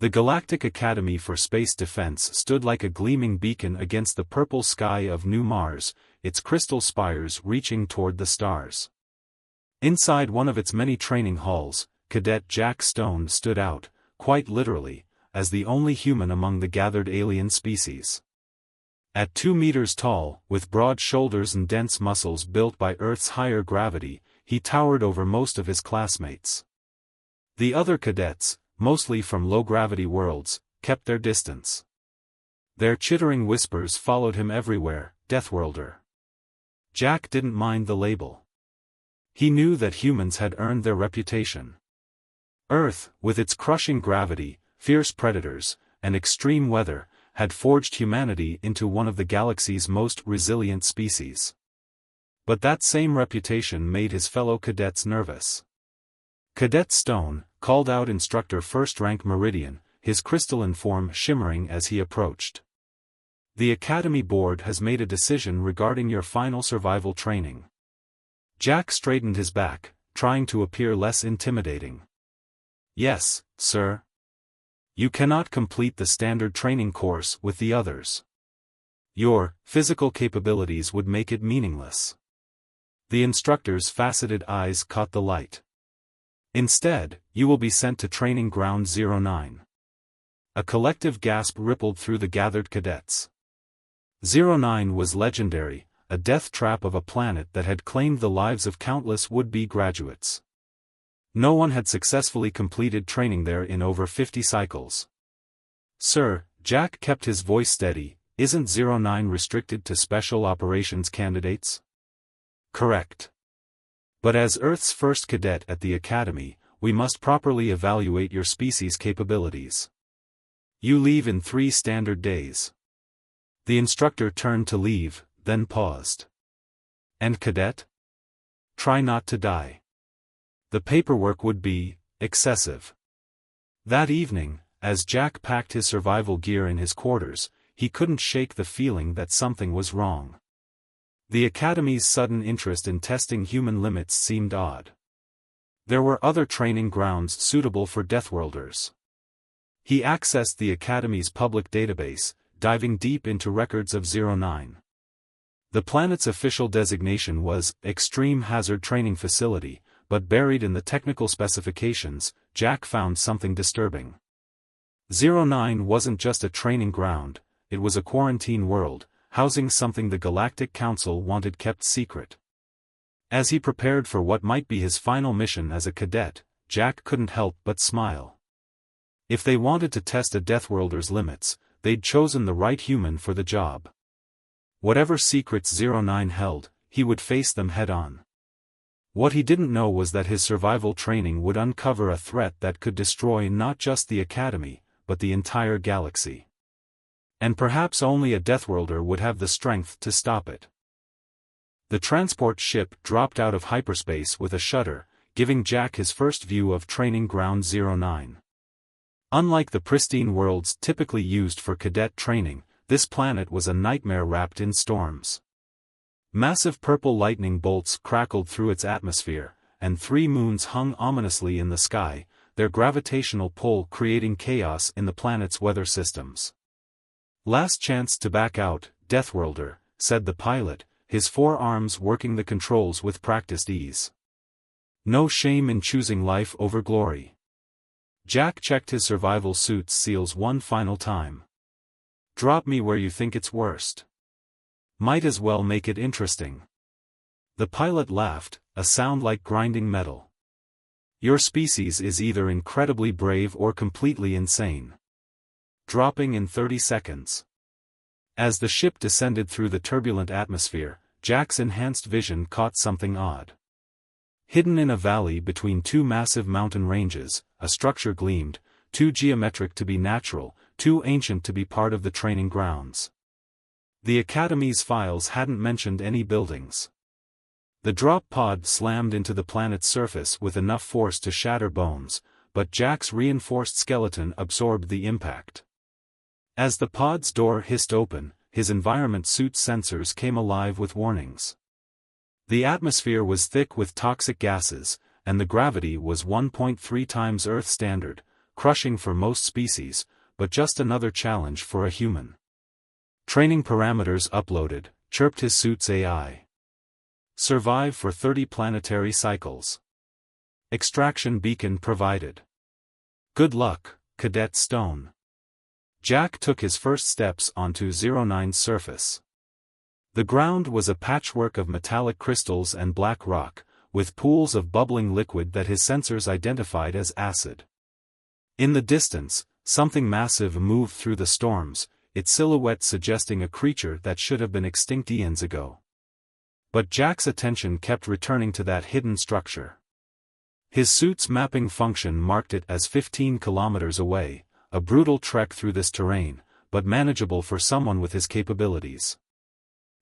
The Galactic Academy for Space Defense stood like a gleaming beacon against the purple sky of New Mars, its crystal spires reaching toward the stars. Inside one of its many training halls, Cadet Jack Stone stood out, quite literally, as the only human among the gathered alien species. At 2 meters tall, with broad shoulders and dense muscles built by Earth's higher gravity, he towered over most of his classmates. The other cadets, mostly from low-gravity worlds, kept their distance. Their chittering whispers followed him everywhere, Deathworlder. Jack didn't mind the label. He knew that humans had earned their reputation. Earth, with its crushing gravity, fierce predators, and extreme weather, had forged humanity into one of the galaxy's most resilient species. But that same reputation made his fellow cadets nervous. Cadet Stone called out Instructor First Rank Meridian, his crystalline form shimmering as he approached. The Academy Board has made a decision regarding your final survival training. Jack straightened his back, trying to appear less intimidating. Yes, sir. You cannot complete the standard training course with the others. Your physical capabilities would make it meaningless. The instructor's faceted eyes caught the light. Instead, you will be sent to Training Ground 09. A collective gasp rippled through the gathered cadets. 09 was legendary, a death trap of a planet that had claimed the lives of countless would-be graduates. No one had successfully completed training there in over 50 cycles. Sir, Jack kept his voice steady, isn't 09 restricted to special operations candidates? Correct. But as Earth's first cadet at the Academy, we must properly evaluate your species' capabilities. You leave in 3 standard days. The instructor turned to leave, then paused. And Cadet? Try not to die. The paperwork would be excessive. That evening, as Jack packed his survival gear in his quarters, he couldn't shake the feeling that something was wrong. The Academy's sudden interest in testing human limits seemed odd. There were other training grounds suitable for Deathworlders. He accessed the Academy's public database, diving deep into records of 09. The planet's official designation was Extreme Hazard Training Facility, but buried in the technical specifications, Jack found something disturbing. 09 wasn't just a training ground, it was a quarantine world, housing something the Galactic Council wanted kept secret. As he prepared for what might be his final mission as a cadet, Jack couldn't help but smile. If they wanted to test a Deathworlder's limits, they'd chosen the right human for the job. Whatever secrets 09 held, he would face them head-on. What he didn't know was that his survival training would uncover a threat that could destroy not just the Academy, but the entire galaxy. And perhaps only a Deathworlder would have the strength to stop it. The transport ship dropped out of hyperspace with a shudder, giving Jack his first view of Training Ground 09. Unlike the pristine worlds typically used for cadet training, this planet was a nightmare wrapped in storms. Massive purple lightning bolts crackled through its atmosphere, and 3 moons hung ominously in the sky, their gravitational pull creating chaos in the planet's weather systems. Last chance to back out, Deathworlder, said the pilot, his 4 arms working the controls with practiced ease. No shame in choosing life over glory. Jack checked his survival suit's seals one final time. Drop me where you think it's worst. Might as well make it interesting. The pilot laughed, a sound like grinding metal. Your species is either incredibly brave or completely insane. Dropping in 30 seconds. As the ship descended through the turbulent atmosphere, Jack's enhanced vision caught something odd. Hidden in a valley between 2 massive mountain ranges, a structure gleamed, too geometric to be natural, too ancient to be part of the training grounds. The Academy's files hadn't mentioned any buildings. The drop pod slammed into the planet's surface with enough force to shatter bones, but Jack's reinforced skeleton absorbed the impact. As the pod's door hissed open, his environment suit's sensors came alive with warnings. The atmosphere was thick with toxic gases, and the gravity was 1.3 times Earth standard, crushing for most species, but just another challenge for a human. Training parameters uploaded, chirped his suit's AI. Survive for 30 planetary cycles. Extraction beacon provided. Good luck, Cadet Stone. Jack took his first steps onto 09's surface. The ground was a patchwork of metallic crystals and black rock, with pools of bubbling liquid that his sensors identified as acid. In the distance, something massive moved through the storms, its silhouette suggesting a creature that should have been extinct eons ago. But Jack's attention kept returning to that hidden structure. His suit's mapping function marked it as 15 kilometers away, a brutal trek through this terrain, but manageable for someone with his capabilities.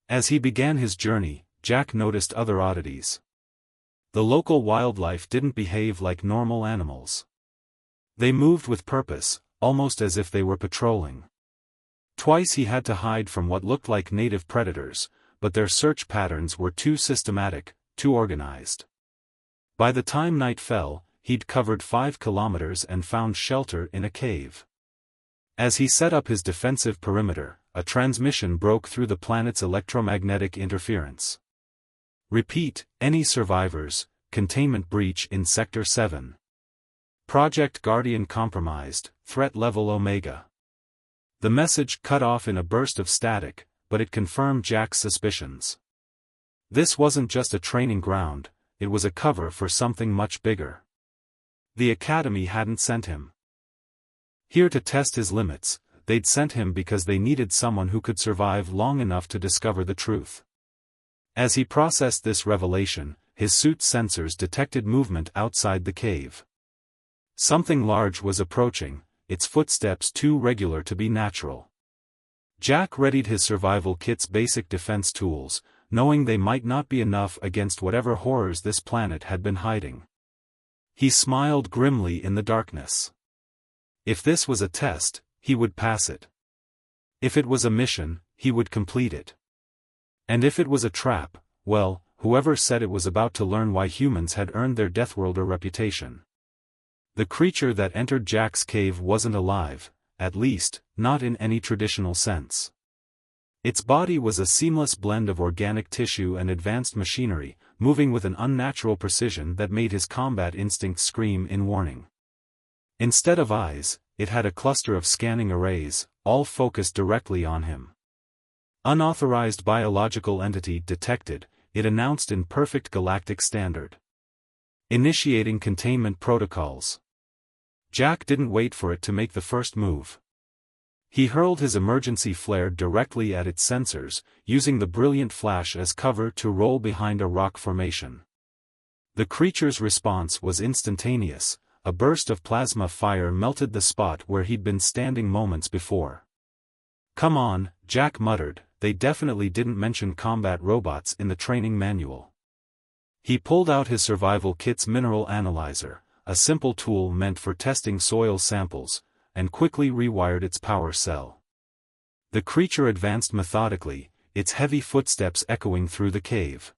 As he began his journey, Jack noticed other oddities. The local wildlife didn't behave like normal animals. They moved with purpose, almost as if they were patrolling. Twice he had to hide from what looked like native predators, but their search patterns were too systematic, too organized. By the time night fell, he'd covered 5 kilometers and found shelter in a cave. As he set up his defensive perimeter, a transmission broke through the planet's electromagnetic interference. Repeat, any survivors, containment breach in Sector 7. Project Guardian compromised, threat level Omega. The message cut off in a burst of static, but it confirmed Jack's suspicions. This wasn't just a training ground, it was a cover for something much bigger. The Academy hadn't sent him here to test his limits, they'd sent him because they needed someone who could survive long enough to discover the truth. As he processed this revelation, his suit's sensors detected movement outside the cave. Something large was approaching, its footsteps too regular to be natural. Jack readied his survival kit's basic defense tools, knowing they might not be enough against whatever horrors this planet had been hiding. He smiled grimly in the darkness. If this was a test, he would pass it. If it was a mission, he would complete it. And if it was a trap, well, whoever said it was about to learn why humans had earned their Deathworlder reputation. The creature that entered Jack's cave wasn't alive, at least, not in any traditional sense. Its body was a seamless blend of organic tissue and advanced machinery, moving with an unnatural precision that made his combat instincts scream in warning. Instead of eyes, it had a cluster of scanning arrays, all focused directly on him. Unauthorized biological entity detected, it announced in perfect galactic standard. Initiating containment protocols. Jack didn't wait for it to make the first move. He hurled his emergency flare directly at its sensors, using the brilliant flash as cover to roll behind a rock formation. The creature's response was instantaneous, a burst of plasma fire melted the spot where he'd been standing moments before. "Come on," Jack muttered, they definitely didn't mention combat robots in the training manual. He pulled out his survival kit's mineral analyzer, a simple tool meant for testing soil samples, and quickly rewired its power cell. The creature advanced methodically, its heavy footsteps echoing through the cave.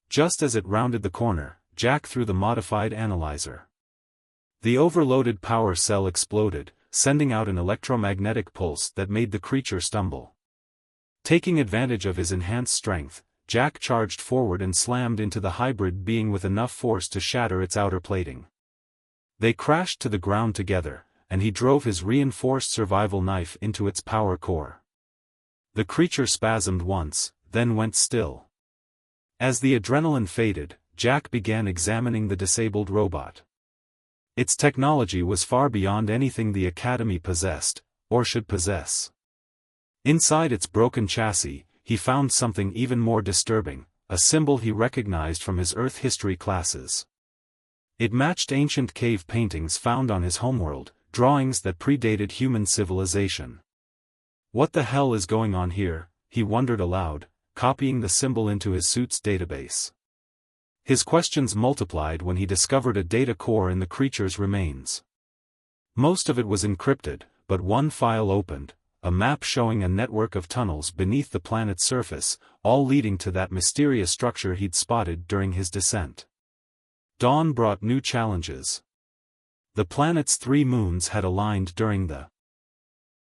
Just as it rounded the corner, Jack threw the modified analyzer. The overloaded power cell exploded, sending out an electromagnetic pulse that made the creature stumble. Taking advantage of his enhanced strength, Jack charged forward and slammed into the hybrid being with enough force to shatter its outer plating. They crashed to the ground together, and he drove his reinforced survival knife into its power core. The creature spasmed once, then went still. As the adrenaline faded, Jack began examining the disabled robot. Its technology was far beyond anything the Academy possessed, or should possess. Inside its broken chassis, he found something even more disturbing, a symbol he recognized from his Earth history classes. It matched ancient cave paintings found on his homeworld, drawings that predated human civilization. What the hell is going on here, he wondered aloud, copying the symbol into his suit's database. His questions multiplied when he discovered a data core in the creature's remains. Most of it was encrypted, but one file opened, a map showing a network of tunnels beneath the planet's surface, all leading to that mysterious structure he'd spotted during his descent. Dawn brought new challenges. The planet's 3 moons had aligned during the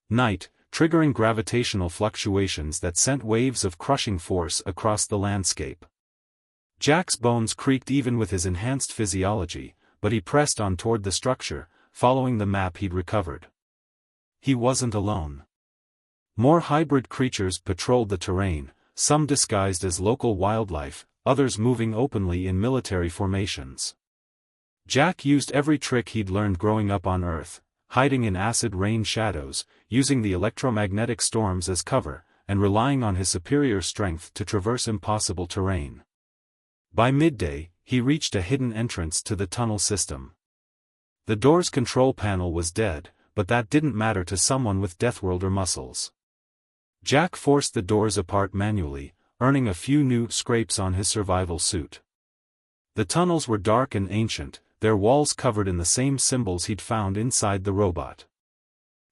night, triggering gravitational fluctuations that sent waves of crushing force across the landscape. Jack's bones creaked even with his enhanced physiology, but he pressed on toward the structure, following the map he'd recovered. He wasn't alone. More hybrid creatures patrolled the terrain, some disguised as local wildlife, others moving openly in military formations. Jack used every trick he'd learned growing up on Earth, hiding in acid rain shadows, using the electromagnetic storms as cover, and relying on his superior strength to traverse impossible terrain. By midday, he reached a hidden entrance to the tunnel system. The door's control panel was dead, but that didn't matter to someone with Deathworlder muscles. Jack forced the doors apart manually, earning a few new scrapes on his survival suit. The tunnels were dark and ancient, their walls covered in the same symbols he'd found inside the robot.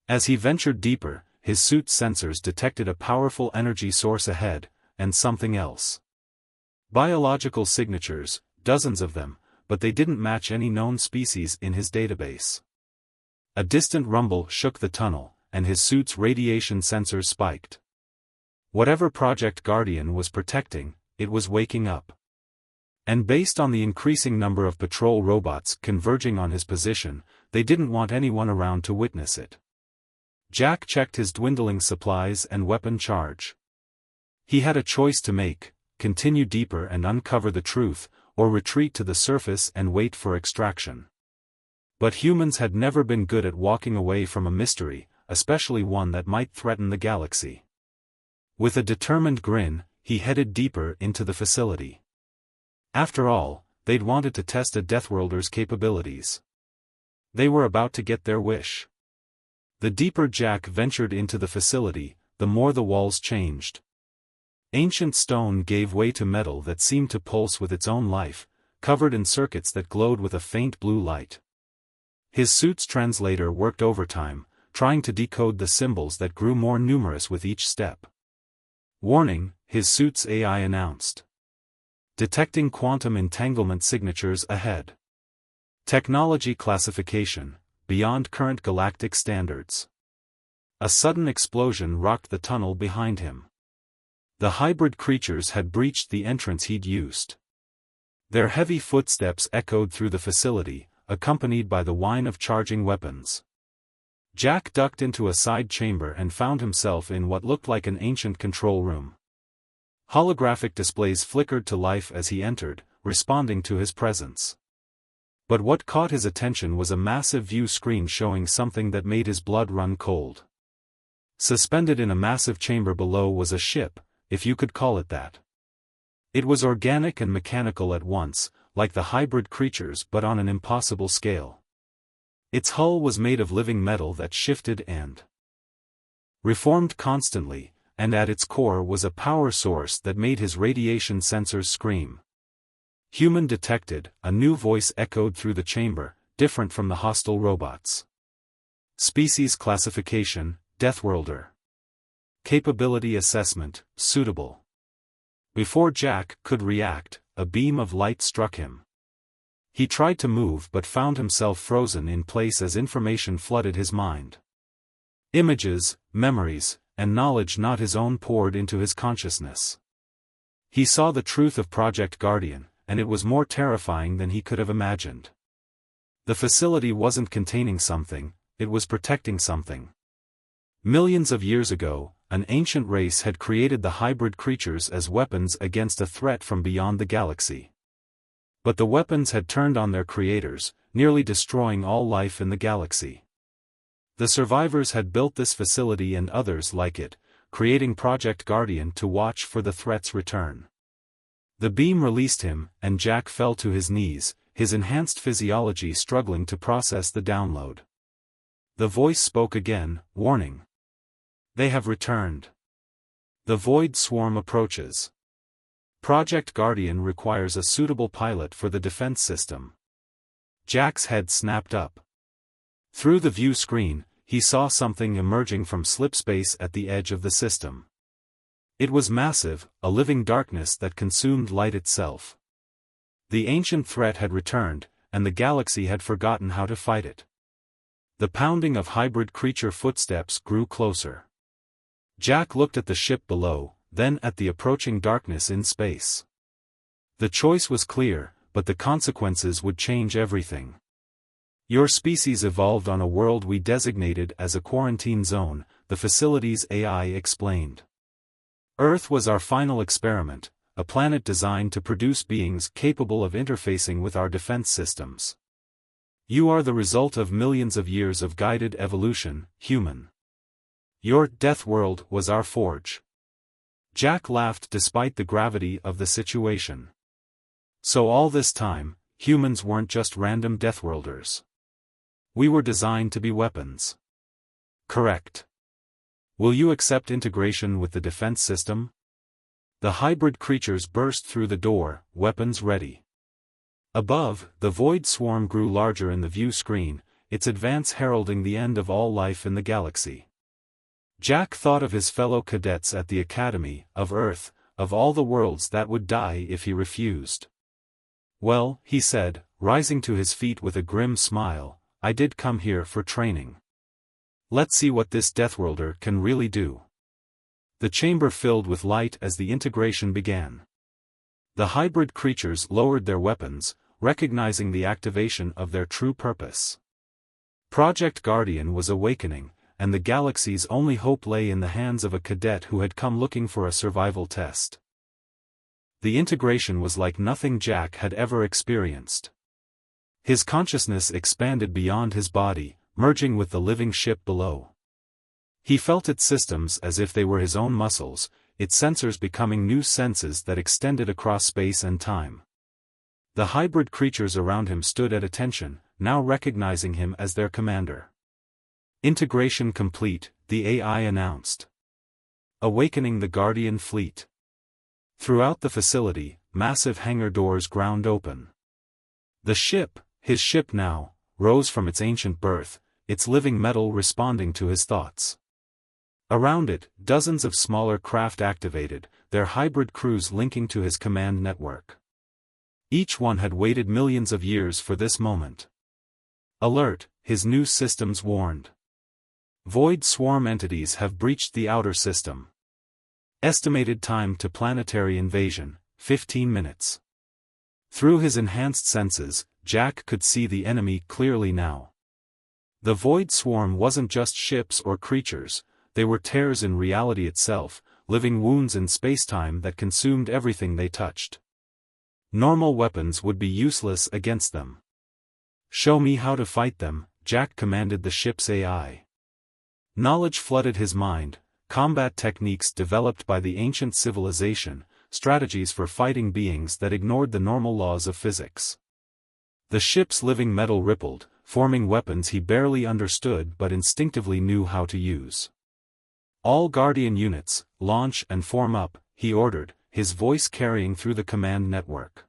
As he ventured deeper, his suit's sensors detected a powerful energy source ahead, and something else. Biological signatures, dozens of them, but they didn't match any known species in his database. A distant rumble shook the tunnel, and his suit's radiation sensors spiked. Whatever Project Guardian was protecting, it was waking up. And based on the increasing number of patrol robots converging on his position, they didn't want anyone around to witness it. Jack checked his dwindling supplies and weapon charge. He had a choice to make: continue deeper and uncover the truth, or retreat to the surface and wait for extraction. But humans had never been good at walking away from a mystery, especially one that might threaten the galaxy. With a determined grin, he headed deeper into the facility. After all, they'd wanted to test a Deathworlder's capabilities. They were about to get their wish. The deeper Jack ventured into the facility, the more the walls changed. Ancient stone gave way to metal that seemed to pulse with its own life, covered in circuits that glowed with a faint blue light. His suit's translator worked overtime, trying to decode the symbols that grew more numerous with each step. Warning, his suit's AI announced. Detecting quantum entanglement signatures ahead. Technology classification, beyond current galactic standards. A sudden explosion rocked the tunnel behind him. The hybrid creatures had breached the entrance he'd used. Their heavy footsteps echoed through the facility, accompanied by the whine of charging weapons. Jack ducked into a side chamber and found himself in what looked like an ancient control room. Holographic displays flickered to life as he entered, responding to his presence. But what caught his attention was a massive view screen showing something that made his blood run cold. Suspended in a massive chamber below was a ship, if you could call it that. It was organic and mechanical at once, like the hybrid creatures but on an impossible scale. Its hull was made of living metal that shifted and reformed constantly, and at its core was a power source that made his radiation sensors scream. Human detected, a new voice echoed through the chamber, different from the hostile robots. Species classification, Deathworlder. Capability assessment, suitable. Before Jack could react, a beam of light struck him. He tried to move but found himself frozen in place as information flooded his mind. Images, memories, and knowledge not his own poured into his consciousness. He saw the truth of Project Guardian, and it was more terrifying than he could have imagined. The facility wasn't containing something, it was protecting something. Millions of years ago, an ancient race had created the hybrid creatures as weapons against a threat from beyond the galaxy. But the weapons had turned on their creators, nearly destroying all life in the galaxy. The survivors had built this facility and others like it, creating Project Guardian to watch for the threat's return. The beam released him, and Jack fell to his knees, his enhanced physiology struggling to process the download. The voice spoke again, warning. They have returned. The void swarm approaches. Project Guardian requires a suitable pilot for the defense system. Jack's head snapped up. Through the view screen, he saw something emerging from slipspace at the edge of the system. It was massive, a living darkness that consumed light itself. The ancient threat had returned, and the galaxy had forgotten how to fight it. The pounding of hybrid creature footsteps grew closer. Jack looked at the ship below, then at the approaching darkness in space. The choice was clear, but the consequences would change everything. Your species evolved on a world we designated as a quarantine zone, the facility's AI explained. Earth was our final experiment, a planet designed to produce beings capable of interfacing with our defense systems. You are the result of millions of years of guided evolution, human. Your death world was our forge. Jack laughed despite the gravity of the situation. So all this time, humans weren't just random deathworlders. We were designed to be weapons. Correct. Will you accept integration with the defense system? The hybrid creatures burst through the door, weapons ready. Above, the void swarm grew larger in the view screen, its advance heralding the end of all life in the galaxy. Jack thought of his fellow cadets at the Academy, of Earth, of all the worlds that would die if he refused. Well, he said, rising to his feet with a grim smile, I did come here for training. Let's see what this Deathworlder can really do. The chamber filled with light as the integration began. The hybrid creatures lowered their weapons, recognizing the activation of their true purpose. Project Guardian was awakening, and the galaxy's only hope lay in the hands of a cadet who had come looking for a survival test. The integration was like nothing Jack had ever experienced. His consciousness expanded beyond his body, merging with the living ship below. He felt its systems as if they were his own muscles, its sensors becoming new senses that extended across space and time. The hybrid creatures around him stood at attention, now recognizing him as their commander. Integration complete, the AI announced. Awakening the Guardian fleet. Throughout the facility, massive hangar doors ground open. The ship, his ship now, rose from its ancient berth, its living metal responding to his thoughts. Around it, dozens of smaller craft activated, their hybrid crews linking to his command network. Each one had waited millions of years for this moment. Alert, his new systems warned. Void swarm entities have breached the outer system. Estimated time to planetary invasion, 15 minutes. Through his enhanced senses, Jack could see the enemy clearly now. The void swarm wasn't just ships or creatures, they were tears in reality itself, living wounds in spacetime that consumed everything they touched. Normal weapons would be useless against them. Show me how to fight them, Jack commanded the ship's AI. Knowledge flooded his mind, combat techniques developed by the ancient civilization, strategies for fighting beings that ignored the normal laws of physics. The ship's living metal rippled, forming weapons he barely understood but instinctively knew how to use. All Guardian units, launch and form up, he ordered, his voice carrying through the command network.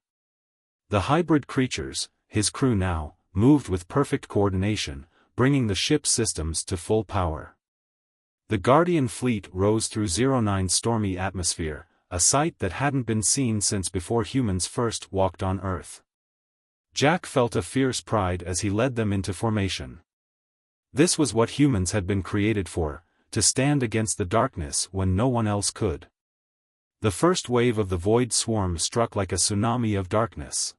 The hybrid creatures, his crew now, moved with perfect coordination, bringing the ship's systems to full power. The Guardian fleet rose through 09's stormy atmosphere, a sight that hadn't been seen since before humans first walked on Earth. Jack felt a fierce pride as he led them into formation. This was what humans had been created for, to stand against the darkness when no one else could. The first wave of the void swarm struck like a tsunami of darkness.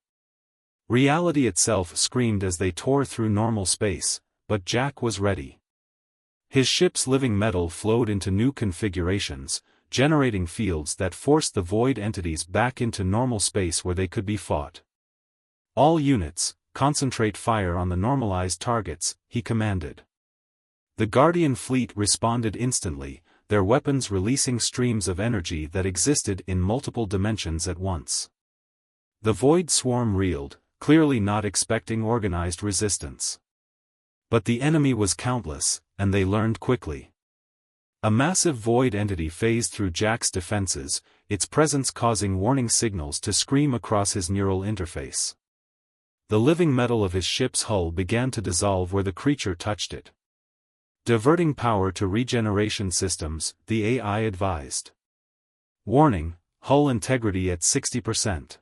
Reality itself screamed as they tore through normal space, but Jack was ready. His ship's living metal flowed into new configurations, generating fields that forced the void entities back into normal space where they could be fought. All units, concentrate fire on the normalized targets, he commanded. The Guardian fleet responded instantly, their weapons releasing streams of energy that existed in multiple dimensions at once. The void swarm reeled, clearly not expecting organized resistance. But the enemy was countless, and they learned quickly. A massive void entity phased through Jack's defenses, its presence causing warning signals to scream across his neural interface. The living metal of his ship's hull began to dissolve where the creature touched it. Diverting power to regeneration systems, the AI advised. Warning, hull integrity at 60%.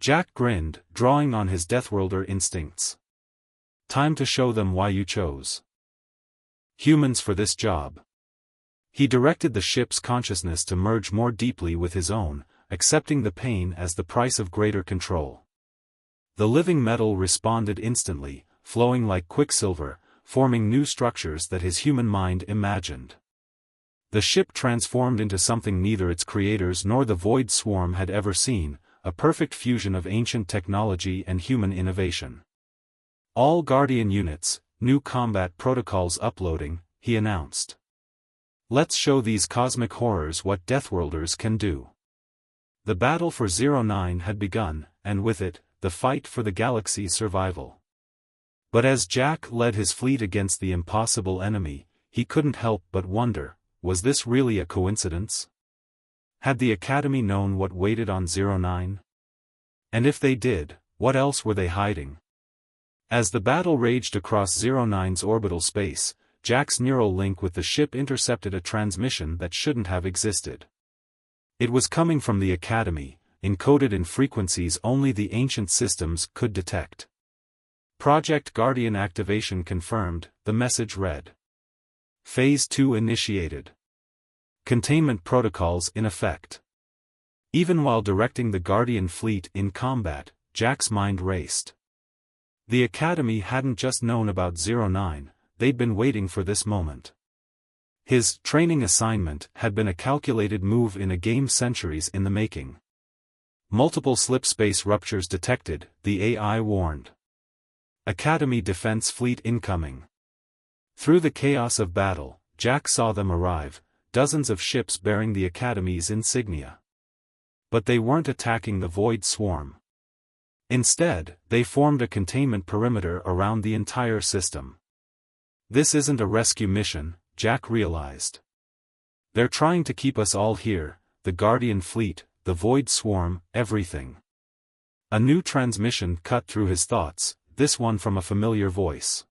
Jack grinned, drawing on his Deathworlder instincts. Time to show them why you chose humans for this job. He directed the ship's consciousness to merge more deeply with his own, accepting the pain as the price of greater control. The living metal responded instantly, flowing like quicksilver, forming new structures that his human mind imagined. The ship transformed into something neither its creators nor the Void Swarm had ever seen, a perfect fusion of ancient technology and human innovation. All Guardian units, new combat protocols uploading, he announced. Let's show these cosmic horrors what Deathworlders can do. The battle for 09 had begun, and with it, the fight for the galaxy's survival. But as Jack led his fleet against the impossible enemy, he couldn't help but wonder, was this really a coincidence? Had the Academy known what waited on 09? And if they did, what else were they hiding? As the battle raged across 09's orbital space, Jack's neural link with the ship intercepted a transmission that shouldn't have existed. It was coming from the Academy, encoded in frequencies only the ancient systems could detect. Project Guardian activation confirmed, the message read. Phase 2 initiated. Containment protocols in effect. Even while directing the Guardian fleet in combat, Jack's mind raced. The Academy hadn't just known about 09, they'd been waiting for this moment. His training assignment had been a calculated move in a game centuries in the making. Multiple slip space ruptures detected, the AI warned. Academy Defense Fleet incoming. Through the chaos of battle, Jack saw them arrive, dozens of ships bearing the Academy's insignia. But they weren't attacking the Void Swarm. Instead, they formed a containment perimeter around the entire system. This isn't a rescue mission, Jack realized. They're trying to keep us all here, the Guardian fleet, the Void Swarm, everything. A new transmission cut through his thoughts, this one from a familiar voice.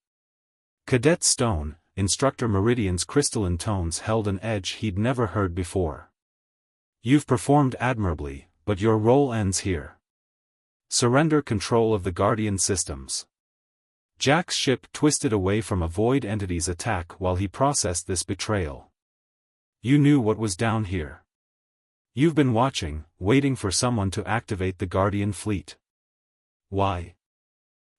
Cadet Stone, Instructor Meridian's crystalline tones held an edge he'd never heard before. You've performed admirably, but your role ends here. Surrender control of the Guardian systems. Jack's ship twisted away from a void entity's attack while he processed this betrayal. You knew what was down here. You've been watching, waiting for someone to activate the Guardian fleet. Why?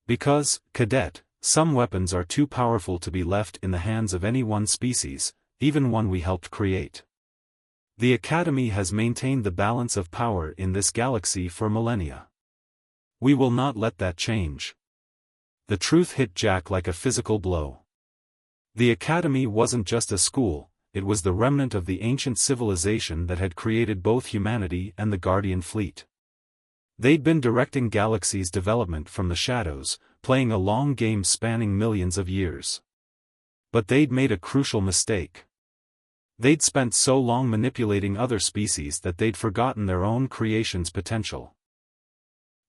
Because, Cadet, some weapons are too powerful to be left in the hands of any one species, even one we helped create. The Academy has maintained the balance of power in this galaxy for millennia. We will not let that change. The truth hit Jack like a physical blow. The Academy wasn't just a school, it was the remnant of the ancient civilization that had created both humanity and the Guardian fleet. They'd been directing galaxies' development from the shadows, playing a long game spanning millions of years. But they'd made a crucial mistake. They'd spent so long manipulating other species that they'd forgotten their own creation's potential.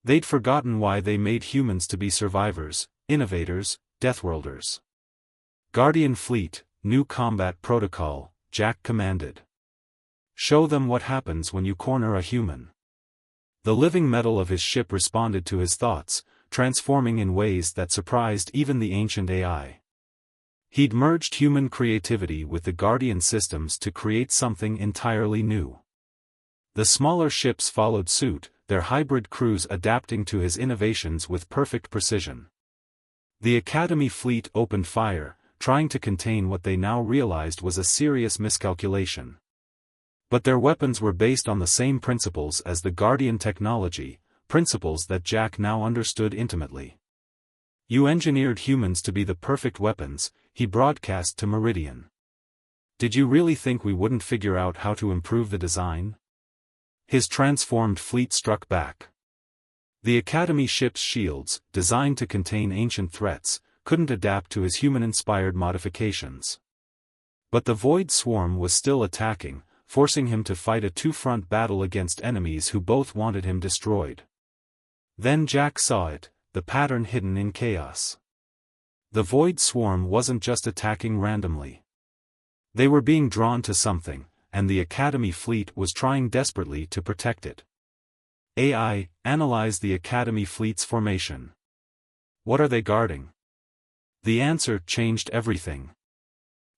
They'd forgotten why they made humans to be survivors, innovators, Deathworlders. Guardian fleet, new combat protocol, Jack commanded. Show them what happens when you corner a human. The living metal of his ship responded to his thoughts, transforming in ways that surprised even the ancient AI. He'd merged human creativity with the Guardian systems to create something entirely new. The smaller ships followed suit, their hybrid crews adapting to his innovations with perfect precision. The Academy fleet opened fire, trying to contain what they now realized was a serious miscalculation. But their weapons were based on the same principles as the Guardian technology, principles that Jack now understood intimately. You engineered humans to be the perfect weapons, he broadcast to Meridian. Did you really think we wouldn't figure out how to improve the design? His transformed fleet struck back. The Academy ship's shields, designed to contain ancient threats, couldn't adapt to his human-inspired modifications. But the Void Swarm was still attacking, forcing him to fight a two-front battle against enemies who both wanted him destroyed. Then Jack saw it, the pattern hidden in chaos. The Void Swarm wasn't just attacking randomly. They were being drawn to something, and the Academy fleet was trying desperately to protect it. AI, analyze the Academy fleet's formation. What are they guarding? The answer changed everything.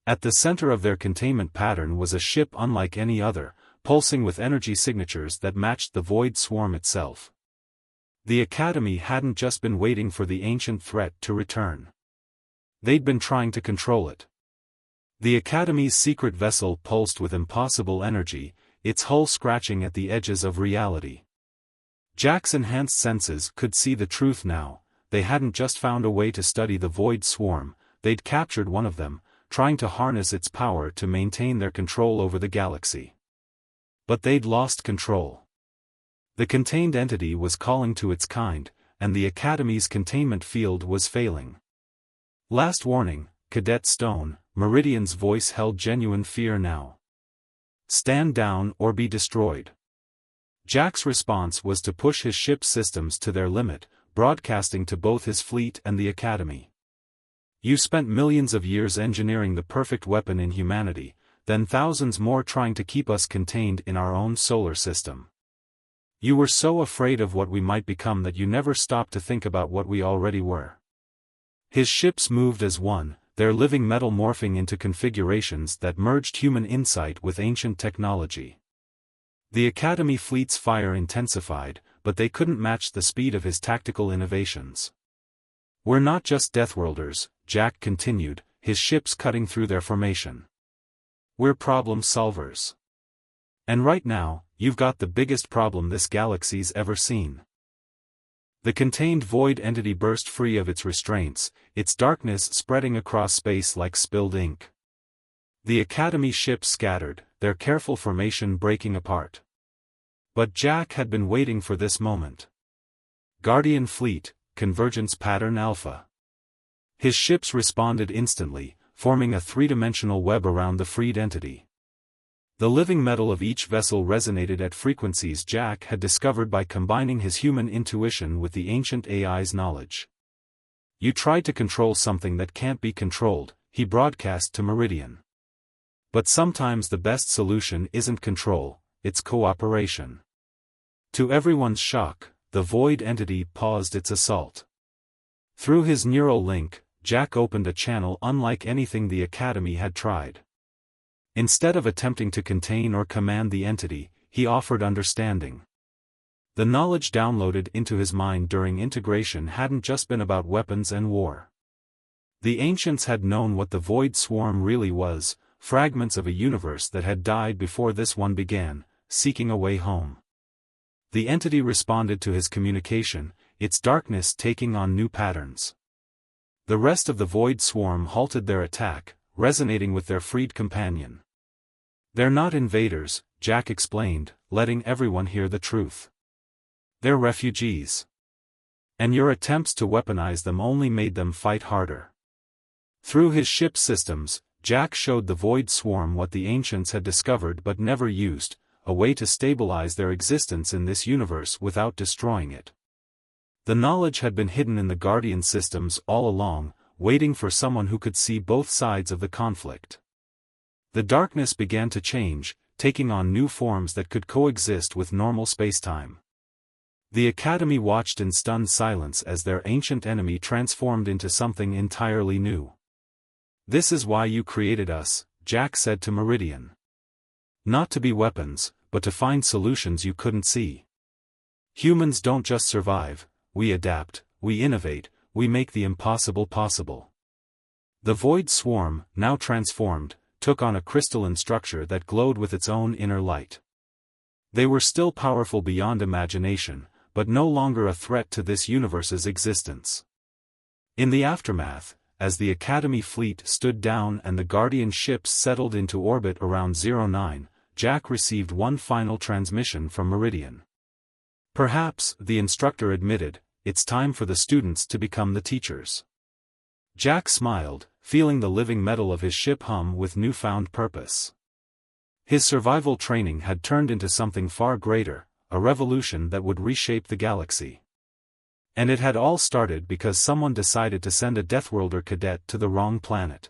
At the center of their containment pattern was a ship unlike any other, pulsing with energy signatures that matched the void swarm itself. The Academy hadn't just been waiting for the ancient threat to return. They'd been trying to control it. The Academy's secret vessel pulsed with impossible energy, its hull scratching at the edges of reality. Jack's enhanced senses could see the truth now. They hadn't just found a way to study the void swarm, they'd captured one of them, trying to harness its power to maintain their control over the galaxy. But they'd lost control. The contained entity was calling to its kind, and the Academy's containment field was failing. Last warning, Cadet Stone, Meridian's voice held genuine fear now. Stand down or be destroyed. Jack's response was to push his ship's systems to their limit, broadcasting to both his fleet and the Academy. You spent millions of years engineering the perfect weapon in humanity, then thousands more trying to keep us contained in our own solar system. You were so afraid of what we might become that you never stopped to think about what we already were. His ships moved as one, their living metal morphing into configurations that merged human insight with ancient technology. The Academy fleet's fire intensified, but they couldn't match the speed of his tactical innovations. We're not just Deathworlders, Jack continued, his ships cutting through their formation. We're problem solvers. And right now, you've got the biggest problem this galaxy's ever seen. The contained void entity burst free of its restraints, its darkness spreading across space like spilled ink. The Academy ships scattered, their careful formation breaking apart. But Jack had been waiting for this moment. Guardian Fleet, Convergence Pattern Alpha. His ships responded instantly, forming a three-dimensional web around the freed entity. The living metal of each vessel resonated at frequencies Jack had discovered by combining his human intuition with the ancient AI's knowledge. You tried to control something that can't be controlled, he broadcast to Meridian. But sometimes the best solution isn't control, it's cooperation. To everyone's shock, the void entity paused its assault. Through his neural link, Jack opened a channel unlike anything the Academy had tried. Instead of attempting to contain or command the entity, he offered understanding. The knowledge downloaded into his mind during integration hadn't just been about weapons and war. The ancients had known what the void swarm really was, fragments of a universe that had died before this one began, seeking a way home. The entity responded to his communication, its darkness taking on new patterns. The rest of the void swarm halted their attack, resonating with their freed companion. They're not invaders, Jack explained, letting everyone hear the truth. They're refugees. And your attempts to weaponize them only made them fight harder. Through his ship's systems, Jack showed the void swarm what the ancients had discovered but never used, a way to stabilize their existence in this universe without destroying it. The knowledge had been hidden in the Guardian systems all along, waiting for someone who could see both sides of the conflict. The darkness began to change, taking on new forms that could coexist with normal spacetime. The Academy watched in stunned silence as their ancient enemy transformed into something entirely new. This is why you created us, Jack said to Meridian. Not to be weapons, but to find solutions you couldn't see. Humans don't just survive, we adapt, we innovate, we make the impossible possible. The void swarm, now transformed, took on a crystalline structure that glowed with its own inner light. They were still powerful beyond imagination, but no longer a threat to this universe's existence. In the aftermath, as the Academy fleet stood down and the Guardian ships settled into orbit around 09, Jack received one final transmission from Meridian. Perhaps, the instructor admitted, it's time for the students to become the teachers. Jack smiled, feeling the living metal of his ship hum with newfound purpose. His survival training had turned into something far greater, a revolution that would reshape the galaxy. And it had all started because someone decided to send a Deathworlder cadet to the wrong planet.